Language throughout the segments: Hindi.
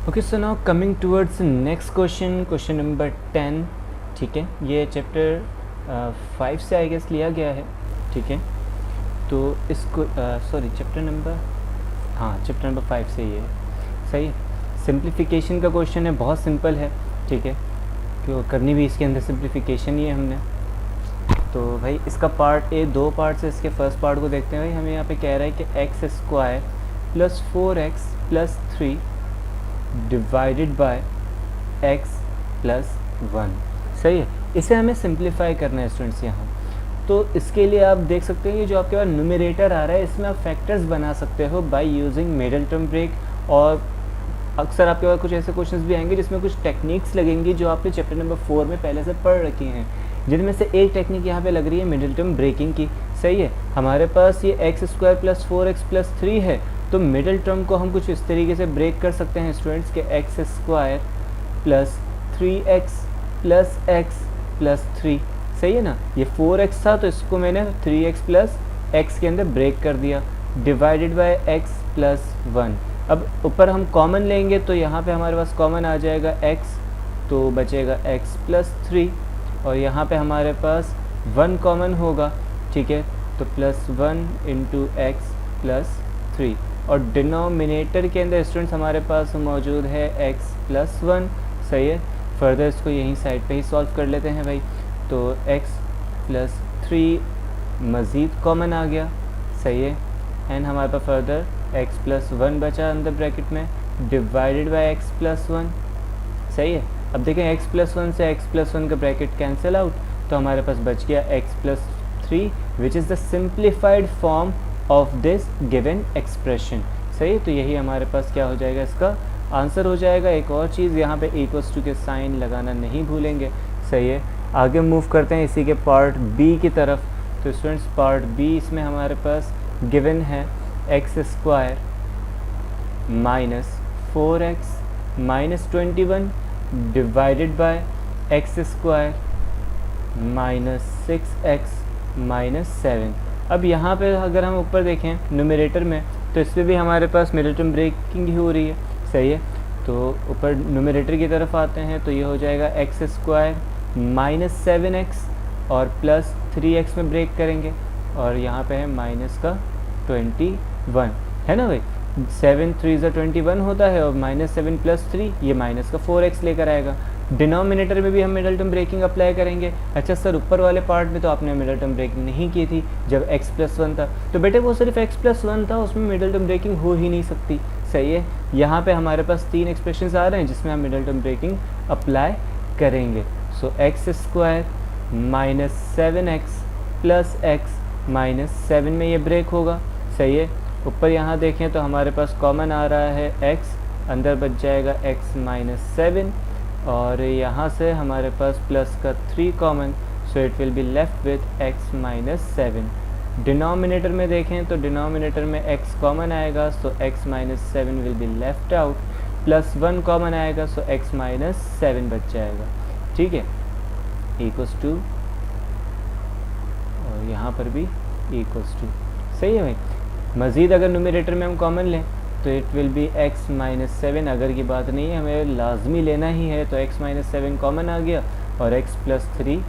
Okay, so now coming towards next question number 10। ठीक है, ये चैप्टर 5 से आई गेस लिया गया है। ठीक है, तो इसको सॉरी चैप्टर नंबर 5 से ये है। सही है, सिंप्लीफिकेशन का क्वेश्चन है, बहुत सिंपल है। ठीक है, क्यों करनी भी इसके अंदर सिंप्लीफिकेशन ही है हमने। तो भाई इसका पार्ट ए, दो पार्ट से इसके फर्स्ट पार्ट को देखते हैं। भाई हमें यहाँ पे कह रहा है कि x square plus 4x plus 3 divided by x plus 1। सही है, इसे हमें सिंप्लीफाई करना है स्टूडेंट्स यहाँ। तो इसके लिए आप देख सकते हैं कि जो आपके पास न्यूमरेटर आ रहा है इसमें आप फैक्टर्स बना सकते हो by using middle term break. और अक्सर आपके पास कुछ ऐसे क्वेश्चंस भी आएंगे जिसमें कुछ टेक्निक्स लगेंगी जो आपने चैप्टर नंबर 4 में पहले से पढ़ रखी हैं, जिनमें से एक टेक्निक यहाँ पे लग रही है मिडिल टर्म ब्रेकिंग की। सही है, हमारे पास ये x square plus 4x plus 3 है, तो मिडिल टर्म को हम कुछ इस तरीके से ब्रेक कर सकते हैं स्टूडेंट्स के x square plus 3x plus x plus 3। सही है ना, ये 4x था तो इसको मैंने 3x प्लस x के अंदर ब्रेक कर दिया, डिवाइडेड बाय x प्लस 1। अब ऊपर हम कॉमन लेंगे तो यहाँ पे हमारे पास कॉमन आ जाएगा x, तो बचेगा x प्लस 3, और यहाँ पे हमारे पास 1 कॉमन होगा। ठीक है, तो प्लस 1 इंटू एक्स प्लस 3, और डिनोमिनेटर के अंदर स्टूडेंट्स हमारे पास मौजूद है x प्लस 1। सही है, फर्दर इसको यहीं साइड पे ही सॉल्व कर लेते हैं भाई। तो x प्लस 3 मज़ीद कॉमन आ गया। सही है, एंड हमारे पास फर्दर x प्लस 1 बचा अंदर ब्रैकेट में, डिवाइडेड बाय x प्लस 1। सही है, अब देखें x प्लस 1 से x प्लस 1 का ब्रैकेट कैंसिल आउट, तो हमारे पास बच गया x plus 3 which is the simplified form of this given expression. सही, तो यही हमारे पास क्या हो जाएगा, इसका आंसर हो जाएगा। एक और चीज़ यहाँ पे इक्वल्स टू के साइन लगाना नहीं भूलेंगे। सही है, आगे मूव करते हैं इसी के पार्ट बी की तरफ। तो स्टूडेंट्स पार्ट बी, इसमें हमारे पास गिवन है x square minus 4x minus 21 divided by x square minus 6x minus 7। अब यहाँ पे अगर हम ऊपर देखें न्यूमरेटर में, तो इस पर भी हमारे पास मिडिल टर्म ब्रेकिंग ही हो रही है। सही है, तो ऊपर न्यूमरेटर की तरफ आते हैं तो ये हो जाएगा एक्स स्क्वायर माइनस 7x और प्लस 3x में ब्रेक करेंगे, और यहाँ पे है माइनस का 21, है ना भाई। 7 3 21 होता है, और माइनस 7 प्लस 3 ये माइनस का 4x लेकर आएगा। डिनोमिनेटर में भी हम मिडिल टर्म ब्रेकिंग अप्लाई करेंगे। अच्छा सर, ऊपर वाले पार्ट में तो आपने मिडिल टर्म ब्रेकिंग नहीं की थी जब x प्लस 1 था, तो बेटे वो सिर्फ x प्लस 1 था, उसमें मिडिल टर्म ब्रेकिंग हो ही नहीं सकती। सही है, यहाँ पे हमारे पास 3 एक्सप्रेशंस आ रहे हैं जिसमें हम मिडिल टर्म ब्रेकिंग अप्लाई करेंगे। So x square minus 7x plus x minus 7 में ये ब्रेक होगा। सही है, ऊपर यहाँ देखें तो हमारे पास कॉमन आ रहा है x, अंदर बच जाएगा x माइनस 7, और यहाँ से हमारे पास प्लस का 3 common, so it will be left with x minus 7। Denominator में देखें तो डिनोमिनेटर में x कॉमन आएगा, सो x minus 7 will be left out, plus 1 common आएगा, सो x माइनस 7 बच जाएगा। ठीक है, इक्वल्स टू, और यहाँ पर भी इक्वल्स टू। सही है भाई, मज़ीद अगर न्यूमरेटर में हम कॉमन लें तो it will B x minus 7। अगर की बात नहीं है, हमें लाजमी लेना ही है, तो x माइनस 7 कॉमन आ गया, और x प्लस 3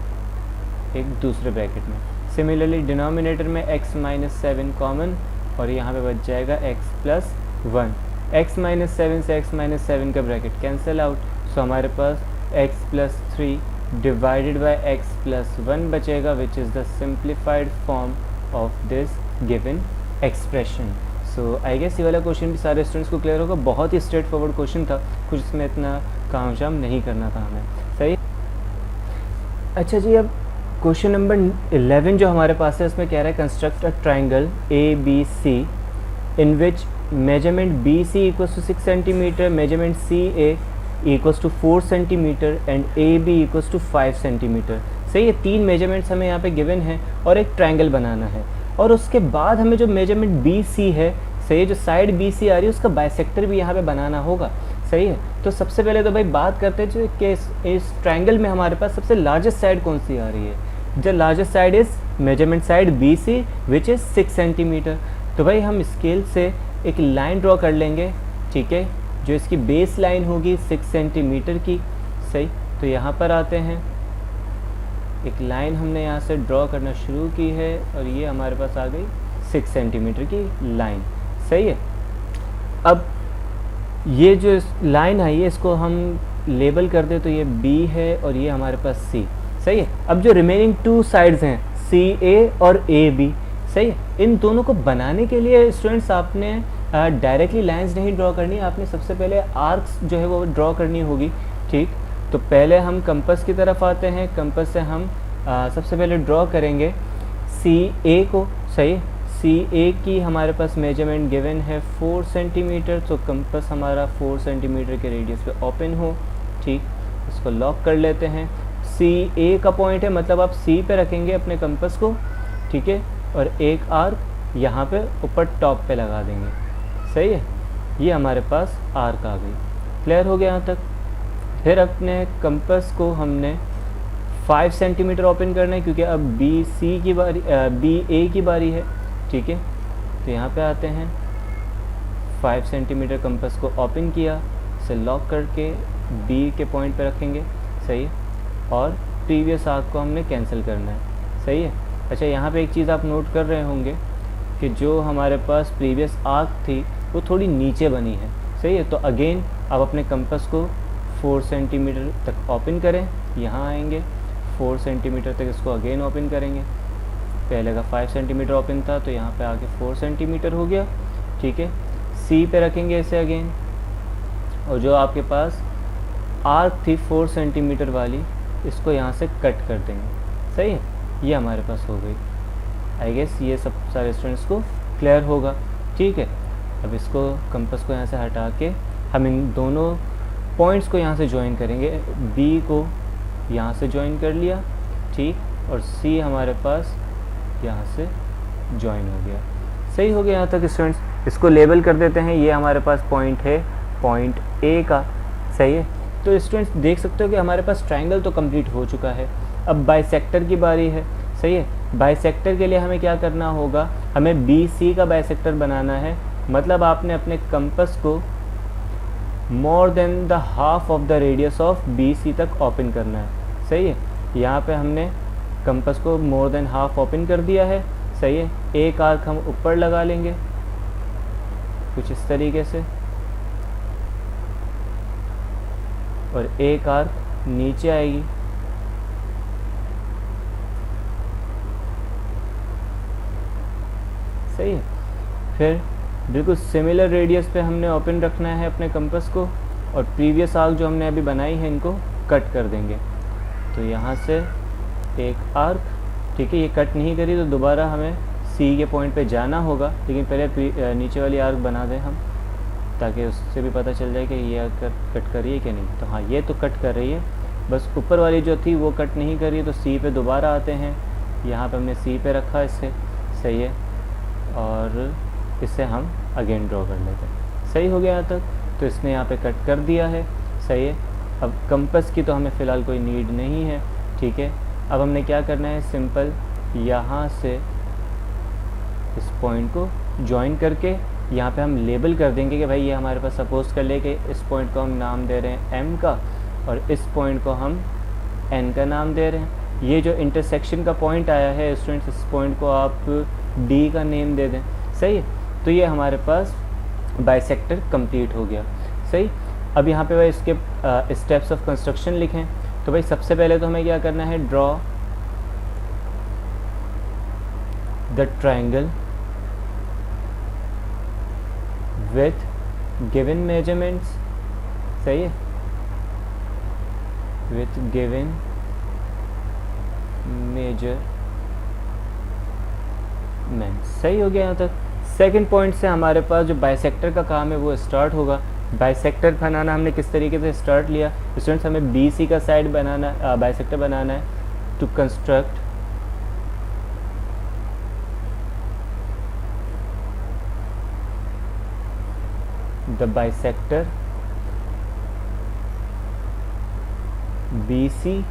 एक दूसरे ब्रैकेट में। सिमिलरली डिनोमिनेटर में x माइनस 7 कॉमन, और यहाँ पे बच जाएगा x प्लस 1। x माइनस 7 से x माइनस 7 का ब्रैकेट कैंसिल आउट, सो हमारे पास x plus 3 divided by x plus 1 बचेगा, which is the simplified form of this given expression. So I guess ये वाला क्वेश्चन भी सारे स्टूडेंट्स को क्लियर होगा। बहुत ही स्ट्रेट फॉरवर्ड क्वेश्चन था, कुछ इसमें इतना काम शाम नहीं करना था हमें। सही। अच्छा जी, अब क्वेश्चन नंबर 11 जो हमारे पास है उसमें कह रहा है construct a triangle ABC in which measurement BC equals to 6 centimetre, measurement CA equals to 4 centimetre and AB equals to 5 centimetre. सही है, 3 मेजरमेंट्स हमें यहाँ पे गिवन है और एक ट्राइंगल बनाना है, और उसके बाद हमें जो मेजरमेंट BC है, सही है, जो साइड BC आ रही है उसका बाइसेक्टर भी यहाँ पे बनाना होगा। सही है, तो सबसे पहले तो भाई बात करते हैं जो कि इस ट्राइंगल में हमारे पास सबसे लार्जेस्ट साइड कौन सी आ रही है। The largest side is measurement side BC which is 6 centimetre. तो भाई हम स्केल से एक लाइन ड्रॉ कर लेंगे, ठीक है, जो इसकी बेस लाइन होगी 6 सेंटीमीटर की, सही। तो यहाँ पर आते हैं, एक लाइन हमने यहाँ से ड्रॉ करना शुरू की है और ये हमारे पास आ गई 6 सेंटीमीटर की लाइन, सही है। अब ये जो लाइन आई है इसको हम लेबल कर दे तो ये B है और ये हमारे पास C, सही है। अब जो रिमेनिंग 2 साइड्स हैं CA और AB, सही है, इन दोनों को बनाने के लिए स्टूडेंट्स आपने डायरेक्टली लाइंस नहीं ड्रॉ करनी, आपने सबसे पहले आर्क्स जो है वो ड्रॉ करनी होगी, ठीक। तो पहले हम कंपास की तरफ आते हैं, कंपास से हम सबसे पहले ड्रॉ करेंगे CA को, सही। CA की हमारे पास मेजरमेंट गिवन है 4 सेंटीमीटर, तो कंपास हमारा 4 सेंटीमीटर के रेडियस पे ओपन हो, ठीक। इसको लॉक कर लेते हैं। CA का पॉइंट है, मतलब आप C पे रखेंगे अपने कंपास को, ठीक है, और एक आर्क यहाँ पे ऊपर टॉप पे लगा देंगे, सही है। ये हमारे पास आर्क आ गई, क्लियर हो गया यहाँ तक। फिर अपने कंपास को हमने 5 सेंटीमीटर ओपन करना है, क्योंकि अब BA की बारी है, ठीक है। तो यहाँ पे आते हैं, 5 सेंटीमीटर कंपास को ओपन किया, इसे लॉक करके B के पॉइंट पे रखेंगे, सही है। और प्रीवियस आर्क को हमने कैंसिल करना है, सही है। अच्छा, यहाँ पे एक चीज़ आप नोट कर रहे होंगे कि जो हमारे पास प्रीवियस आर्क थी वो थोड़ी नीचे बनी है, सही है। तो अगेन आप अपने कंपास को 4 सेंटीमीटर तक ओपन करें, यहाँ आएंगे 4 सेंटीमीटर तक इसको अगेन ओपन करेंगे। पहले का 5 सेंटीमीटर ओपन था तो यहाँ पे आके 4 सेंटीमीटर हो गया, ठीक है। C पे रखेंगे इसे अगेन, और जो आपके पास आर्क थी 4 सेंटीमीटर वाली, इसको यहाँ से कट कर देंगे, सही है। ये हमारे पास हो गई। आई गेस ये सब सारे स्टूडेंट्स को क्लियर होगा, ठीक है। अब इसको कंपास को यहाँ से हटा के हम इन दोनों पॉइंट्स को यहाँ से ज्वाइन करेंगे। B को यहाँ से ज्वाइन कर लिया, ठीक, और C हमारे पास यहाँ से ज्वाइन हो गया, सही हो गया यहाँ तक स्टूडेंट्स। इसको लेबल कर देते हैं, ये हमारे पास पॉइंट है, पॉइंट A का, सही है। तो स्टूडेंट्स देख सकते हो कि हमारे पास ट्रायंगल तो कंप्लीट हो चुका है, अब बाइसेक्टर की बारी है, सही है। बाइसेक्टर के लिए हमें क्या करना होगा, हमें BC का बाइसेक्टर बनाना है, मतलब आपने अपने कंपास को more than the half of the radius of BC तक ओपन करना है, सही है। यहाँ पे हमने कंपास को मोर देन हाफ ओपन कर दिया है, सही है। एक आर्क हम ऊपर लगा लेंगे कुछ इस तरीके से, और एक आर्क नीचे आएगी, सही है। फिर बिल्कुल सिमिलर रेडियस पे हमने ओपन रखना है अपने कंपास को, और प्रीवियस आर्क जो हमने अभी बनाई है इनको कट कर देंगे। तो यहाँ से एक आर्क, ठीक है, ये कट नहीं करी तो दोबारा हमें C के पॉइंट पे जाना होगा, लेकिन पहले नीचे वाली आर्क बना दें हम, ताकि उससे भी पता चल जाए कि ये आर्क कट कर रही है कि नहीं। तो हाँ, ये तो कट कर रही है, बस ऊपर वाली जो थी वो कट नहीं कर रही है। तो C पे दोबारा आते हैं, यहाँ पे हमने C पे रखा इससे, सही है, और इसे हम अगेन ड्रॉ कर लेते हैं, सही हो गया यहाँ तक। तो इसने यहाँ पे कट कर दिया है, सही है। अब कंपास की तो हमें फ़िलहाल कोई नीड नहीं है, ठीक है। अब हमने क्या करना है, सिंपल यहाँ से इस पॉइंट को ज्वाइन करके यहाँ पे हम लेबल कर देंगे कि भाई ये हमारे पास, सपोज कर ले कि इस पॉइंट को हम नाम दे रहे हैं M का, और इस पॉइंट को हम N का नाम दे रहे हैं। ये जो इंटरसेक्शन का पॉइंट आया है स्टूडेंट्स, इस पॉइंट को आप D का नेम दे दें, सही है। तो ये हमारे पास बाइसेक्टर कंप्लीट हो गया, सही। अब यहाँ पे भाई इसके स्टेप्स ऑफ कंस्ट्रक्शन लिखें। तो भाई सबसे पहले तो हमें क्या करना है, draw the triangle with given measurements, सही है, विथ गिवन मेजरमेंट्स, सही हो गया यहाँ तक। सेकंड पॉइंट से हमारे पास जो बाइसेक्टर का काम है वो स्टार्ट होगा। बाइसेक्टर बनाना हमने किस तरीके से स्टार्ट लिया स्टूडेंट्स, हमें BC का साइड बनाना, बाइसेक्टर बनाना है। To construct the bisector BC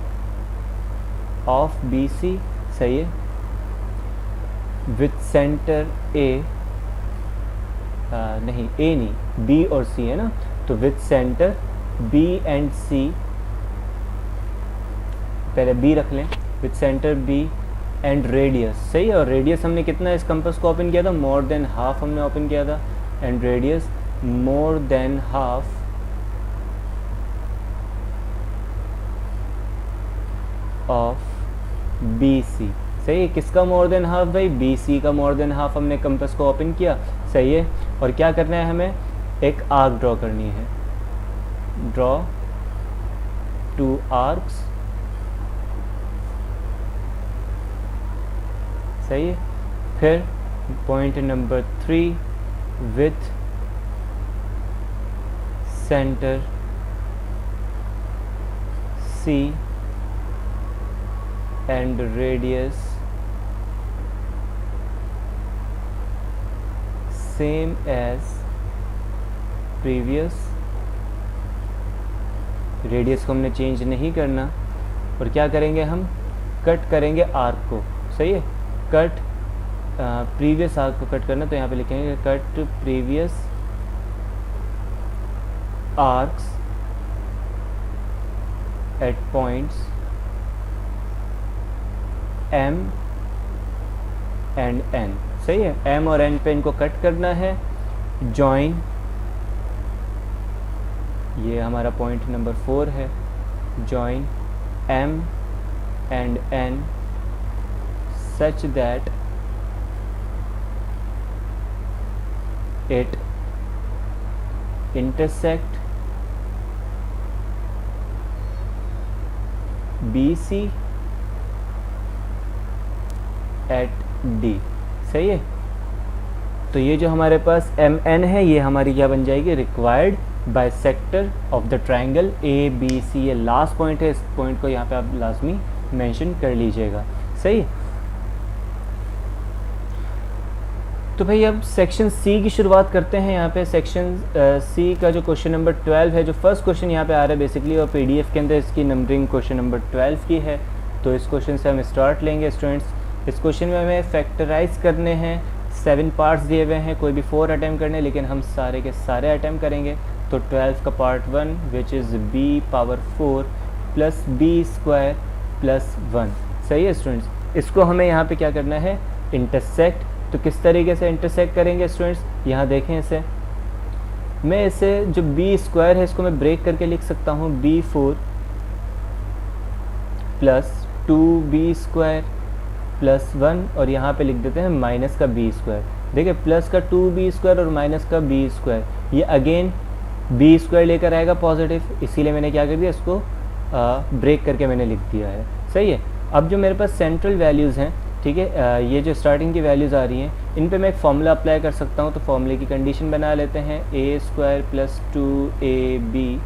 of BC, सही है, विथ सेंटर A, नहीं A नहीं, B और C है ना, तो with centre B and C, पहले B रख लें, with centre B and radius, सही है। और रेडियस हमने कितना इस कंपास को ओपन किया था, मोर देन हाफ हमने ओपन किया था, and radius more than half of BC, सही है। किसका मोर देन हाफ भाई, BC का मोर देन हाफ हमने कंपास को ओपन किया, सही है। और क्या करना है हमें, एक आर्क ड्रॉ करनी है, ड्रॉ 2 आर्क्स, सही है। फिर point number 3 with centre C and radius same as previous, radius को हमने चेंज नहीं करना। और क्या करेंगे हम, कट करेंगे आर्क को, सही है। कट प्रीवियस आर्क को कट करना, तो यहाँ पे लिखेंगे cut previous arcs at points M and N, सही है। M और N पे इनको कट करना है, जॉइन, ये हमारा पॉइंट नंबर 4 है, join M and N such that it intersect BC at D, सही है। तो ये जो हमारे पास MN है, ये हमारी क्या बन जाएगी, required bisector of the triangle ABC। ये लास्ट पॉइंट है, इस पॉइंट को यहाँ पे आप लाजमी मेंशन कर लीजिएगा, सही। तो भाई अब सेक्शन C की शुरुआत करते हैं। यहाँ पे सेक्शन C का जो क्वेश्चन नंबर 12 है, जो फर्स्ट क्वेश्चन यहाँ पे आ रहा है बेसिकली, और PDF के अंदर इसकी नंबरिंग क्वेश्चन नंबर 12 की है। तो इस क्वेश्चन से हम स्टार्ट लेंगे स्टूडेंट्स। इस क्वेश्चन में हमें फैक्टराइज करने हैं, 7 पार्ट्स दिए हुए हैं, कोई भी 4 अटैम्प्ट करने, लेकिन हम सारे के सारे अटैम्प्ट करेंगे। तो 12 का part 1 which is b power 4 plus b square plus 1, सही है स्टूडेंट्स। इसको हमें यहाँ पे क्या करना है, इंटरसेक्ट। तो किस तरीके से इंटरसेक्ट करेंगे स्टूडेंट्स, यहाँ देखें इसे, मैं इसे जो b स्क्वायर है इसको मैं ब्रेक करके लिख सकता हूँ b4 plus 2b square plus 1, और यहाँ पे लिख देते हैं माइनस का b स्क्वायर। देखिए प्लस का 2b स्क्वायर और माइनस का b स्क्वायर, ये अगेन b स्क्वायर लेकर आएगा पॉजिटिव, इसीलिए मैंने क्या कर दिया, इसको ब्रेक करके मैंने लिख दिया है, सही है। अब जो मेरे पास सेंट्रल वैल्यूज़ हैं, ठीक है, ये जो स्टार्टिंग की वैल्यूज़ आ रही हैं, इन पे मैं एक फॉर्मूला अप्लाई कर सकता हूँ। तो फॉर्मूले की कंडीशन बना लेते हैं, a square plus 2ab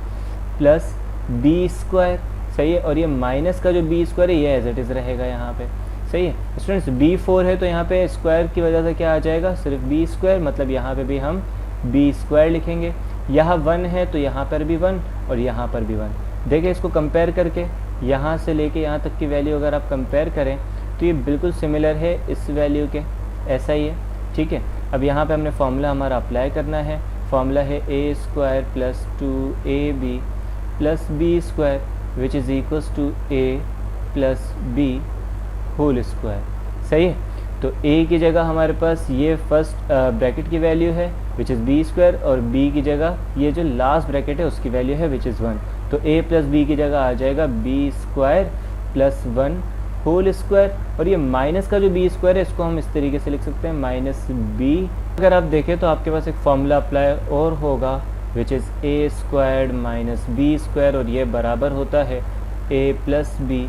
plus b square, सही है। और ये माइनस का जो b स्क्वायर है ये एज इट इज़ रहेगा यहाँ पे, सही है स्टूडेंट्स। b4 है तो यहाँ पे स्क्वायर की वजह से क्या आ जाएगा, सिर्फ b स्क्वायर, मतलब यहाँ पे भी हम b स्क्वायर लिखेंगे। यहाँ 1 है तो यहाँ पर भी 1 और यहाँ पर भी 1। देखिए इसको कंपेयर करके, यहाँ से लेके यहाँ तक की वैल्यू अगर आप कंपेयर करें तो ये बिल्कुल सिमिलर है इस वैल्यू के, ऐसा ही है, ठीक है। अब यहाँ पे हमने फार्मूला हमारा अप्लाई करना है। फार्मूला है a square plus 2ab plus b square which is equals to a plus b whole square, सही है। तो a की जगह हमारे पास ये फर्स्ट ब्रैकेट की वैल्यू है विच इज़ b स्क्वायर, और b की जगह ये जो लास्ट ब्रैकेट है उसकी वैल्यू है विच इज़ 1। तो a प्लस b की जगह आ जाएगा b square plus 1 whole square, और ये माइनस का जो b स्क्वायर है इसको हम इस तरीके से लिख सकते हैं माइनस b। अगर आप देखें तो आपके पास एक फॉर्मूला अप्लाई और होगा which is a squared minus b square, और ये बराबर होता है a plus b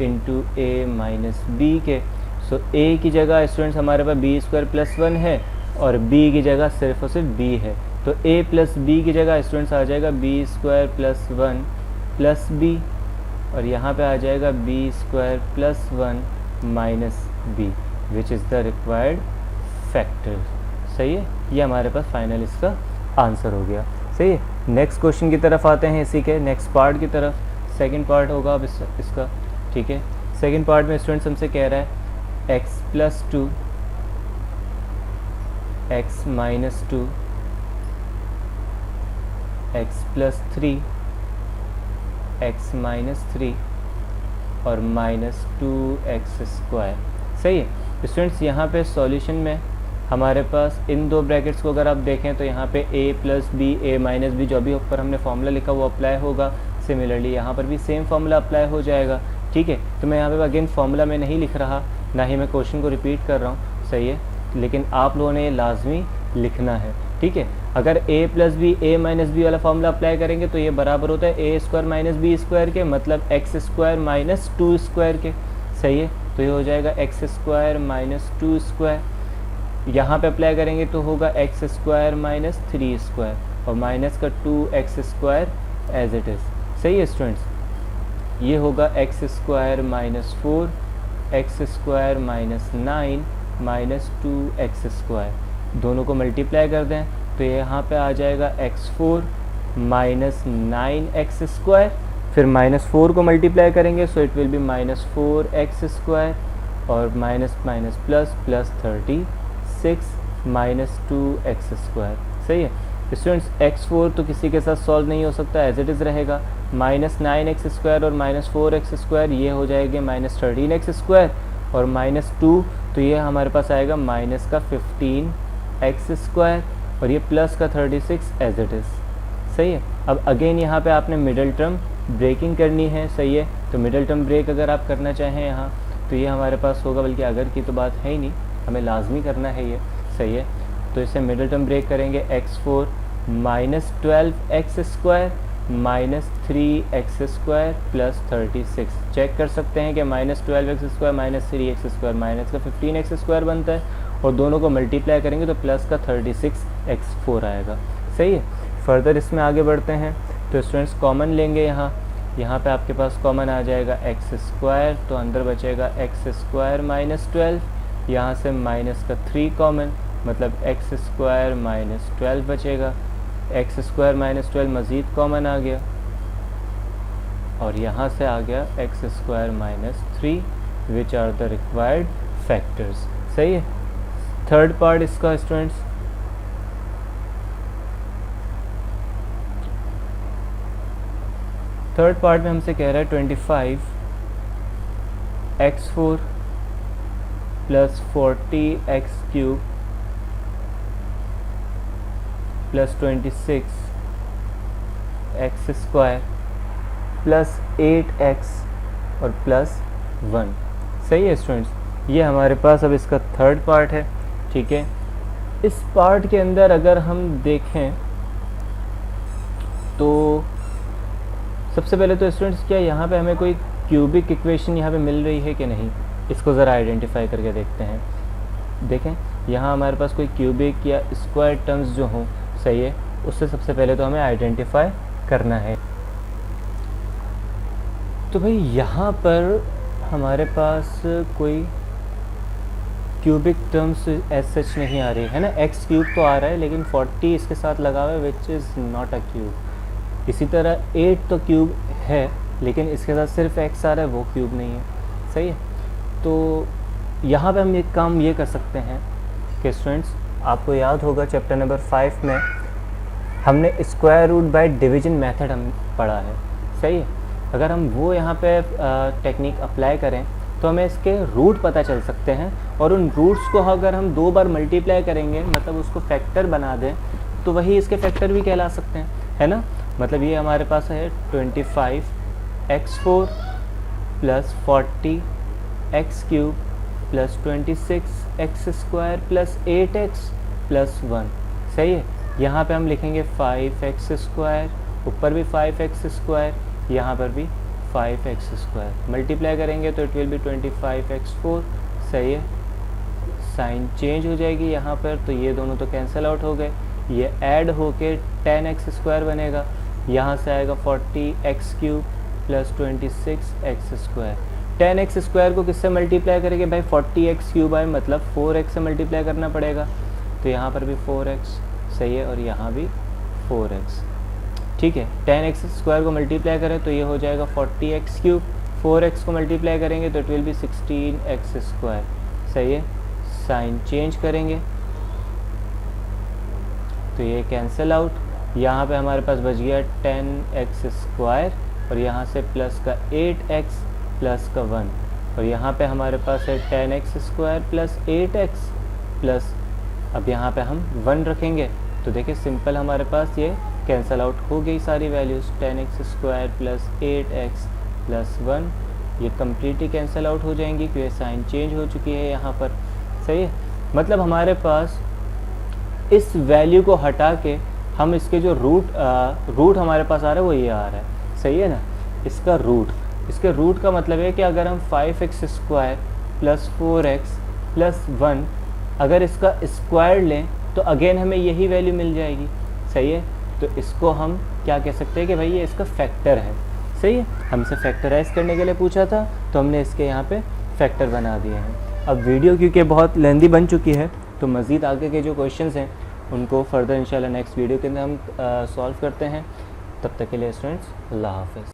into a minus b के। सो a की जगह स्टूडेंट्स हमारे पास b स्क्वायर प्लस 1 है और b की जगह सिर्फ और सिर्फ b है। तो a प्लस b की जगह स्टूडेंट्स आ जाएगा b square plus 1 plus b, और यहाँ पे आ जाएगा b square plus 1 minus b which is the required factor, सही है। ये हमारे पास फाइनल इसका आंसर हो गया, सही है। नेक्स्ट क्वेश्चन की तरफ आते हैं, इसी के नेक्स्ट पार्ट की तरफ। सेकंड पार्ट होगा अब इसका, ठीक है। सेकंड पार्ट में स्टूडेंट्स हमसे कह रहा है x plus 2 x minus 2 x plus 3, x minus 3 और माइनस 2x स्क्वायर। सही है स्टूडेंट्स, यहाँ पे सॉल्यूशन में हमारे पास इन दो ब्रैकेट्स को अगर आप देखें तो यहाँ पे a plus b, a minus b, जो भी ऊपर हमने फॉर्मूला लिखा वो अप्लाई होगा। सिमिलरली यहाँ पर भी सेम फार्मूला अप्लाई हो जाएगा। ठीक है, तो मैं यहाँ पे अगेन फार्मूला में नहीं लिख रहा, ना ही मैं क्वेश्चन को रिपीट कर रहा हूँ। सही है, लेकिन आप लोगों ने ये लाजमी लिखना है। ठीक है, अगर a plus b, a minus b वाला फार्मूला अप्लाई करेंगे तो ये बराबर होता है a square minus b square के, मतलब एक्स स्क्वायर माइनस 2 स्क्वायर के। सही है, तो ये हो जाएगा एक्स स्क्वायर माइनस 2 स्क्वायर। यहाँ पे अप्लाई करेंगे तो होगा एक्स स्क्वायर माइनस 3 स्क्वायर और माइनस का 2x square as it is. सही है स्टूडेंट्स, ये होगा x square minus 4, x square minus 9 minus 2x square. दोनों को मल्टीप्लाई कर दें तो ये यहाँ पे आ जाएगा x4 माइनस 9x स्क्वायर, फिर माइनस 4 को मल्टीप्लाई करेंगे so it will be minus 4x square और minus minus plus plus 36 minus 2x square. सही है स्टूडेंट्स, x4 तो किसी के साथ सॉल्व नहीं हो सकता, एज इट इज़ रहेगा। माइनस 9x स्क्वायर और माइनस 4x स्क्वायर ये हो जाएगा माइनस 13x स्क्वायर और माइनस 2 तो ये हमारे पास आएगा माइनस का 15x स्क्वायर और ये प्लस का 36 एज इट इज़। सही है, अब अगेन यहाँ पे आपने मिडल टर्म ब्रेकिंग करनी है। सही है, तो मिडल टर्म ब्रेक अगर आप करना चाहें यहाँ तो ये हमारे पास होगा, बल्कि अगर की तो बात है ही नहीं, हमें लाजमी करना है ये। सही है, तो इसे मिडल टर्म ब्रेक करेंगे x4 minus 12x square minus 3x square plus 36। Check कर सकते हैं कि minus 12x square minus 3x square minus का 15x स्क्वायर बनता है और दोनों को मल्टीप्लाई करेंगे तो प्लस का 36x4 आएगा। सही है, फर्दर इसमें आगे बढ़ते हैं तो स्टूडेंट्स कॉमन लेंगे यहाँ पे आपके पास कॉमन आ जाएगा एक्स स्क्वायर, तो अंदर बचेगा एक्स स्क्वायर माइनस 12, यहाँ से माइनस का 3 कॉमन मतलब एक्स स्क्वायर माइनस 12 बचेगा। एक्स स्क्वायर माइनस 12 मज़ीद कॉमन आ गया और यहाँ से आ गया x square minus 3 which are the required factors. सही है, थर्ड पार्ट इसका स्टूडेंट्स, थर्ड पार्ट में हमसे कह रहा है 25x4 plus 40x³ plus 26x square plus 8x और प्लस 1। सही है स्टूडेंट्स, ये हमारे पास अब इसका थर्ड पार्ट है। ठीक है, इस पार्ट के अंदर अगर हम देखें तो सबसे पहले तो स्टूडेंट्स क्या यहाँ पे हमें कोई क्यूबिक इक्वेशन यहाँ पे मिल रही है कि नहीं, इसको ज़रा आइडेंटिफाई करके देखते हैं। देखें यहाँ हमारे पास कोई क्यूबिक या स्क्वायर टर्म्स जो हों, सही है, उससे सबसे पहले तो हमें आइडेंटिफाई करना है। तो भाई यहाँ पर हमारे पास कोई क्यूबिक टर्म्स एज सच नहीं आ रही है ना, एक्स क्यूब तो आ रहा है लेकिन 40 इसके साथ लगा हुआ है which is not a cube. इसी तरह 8 तो क्यूब है लेकिन इसके साथ सिर्फ एक्स आ रहा है, वो क्यूब नहीं है। सही है, तो यहाँ पे हम एक काम ये कर सकते हैं कि स्टूडेंट्स आपको याद होगा चैप्टर नंबर 5 में हमने square root by division method हम पढ़ा है। सही है, अगर हम वो यहाँ पे टेक्निक अप्लाई करें तो हमें इसके रूट पता चल सकते हैं और उन रूट्स को अगर हम 2 बार मल्टीप्लाई करेंगे मतलब उसको फैक्टर बना दें तो वही इसके फैक्टर भी कहला सकते हैं, है ना। मतलब ये हमारे पास है 25x4 plus 40x³ plus 26x square plus 8x plus 1। सही है, यहाँ पे हम लिखेंगे 5x स्क्वायर, ऊपर भी 5x स्क्वायर, यहाँ पर भी 5x स्क्वायर, मल्टीप्लाई करेंगे तो इट विल बी 25x4। सही है, साइन चेंज हो जाएगी यहाँ पर, तो ये दोनों तो कैंसिल आउट हो गए, ये ऐड होके 10x स्क्वायर बनेगा, यहाँ से आएगा 40x³ plus 26x square. 10x square को किससे मल्टीप्लाई करेंगे भाई, 40x³ आए मतलब 4x से मल्टीप्लाई करना पड़ेगा, तो यहाँ पर भी 4x। सही है, और यहाँ भी 4x। ठीक है, 10x स्क्वायर को मल्टीप्लाई करें तो ये हो जाएगा 40x³, 4x को मल्टीप्लाई करेंगे तो it will B 16x square. सही है, साइन चेंज करेंगे तो ये कैंसिल आउट, यहाँ पे हमारे पास बच गया 10x² और यहाँ से प्लस का 8x प्लस का 1 और यहाँ पे हमारे पास है 10x² प्लस 8x प्लस, अब यहाँ पे हम 1 रखेंगे तो देखिए सिंपल हमारे पास ये कैंसल आउट हो गई सारी values. 10x² plus 8x plus 1 ये कम्प्लीटली कैंसल आउट हो जाएंगी क्योंकि साइन चेंज हो चुकी है यहाँ पर। सही है, मतलब हमारे पास इस वैल्यू को हटा के हम इसके जो रूट हमारे पास आ रहा है वो ये आ रहा है। सही है ना, इसका इसके रूट का मतलब है कि अगर हम 5x² प्लस 4x प्लस 1 अगर इसका स्क्वायर लें तो अगेन हमें यही वैल्यू मिल जाएगी। सही है, तो इसको हम क्या कह सकते हैं कि भाई ये इसका फैक्टर है। सही है, हमसे फैक्टराइज करने के लिए पूछा था तो हमने इसके यहाँ पे फैक्टर बना दिए हैं। अब वीडियो क्योंकि बहुत लेंदी बन चुकी है तो मज़ीद आगे के जो क्वेश्चंस हैं उनको फर्दर इंशाल्लाह नेक्स्ट वीडियो के अंदर हम सॉल्व करते हैं। तब तक के लिए स्टूडेंट्स, अल्लाह हाफ़िज़।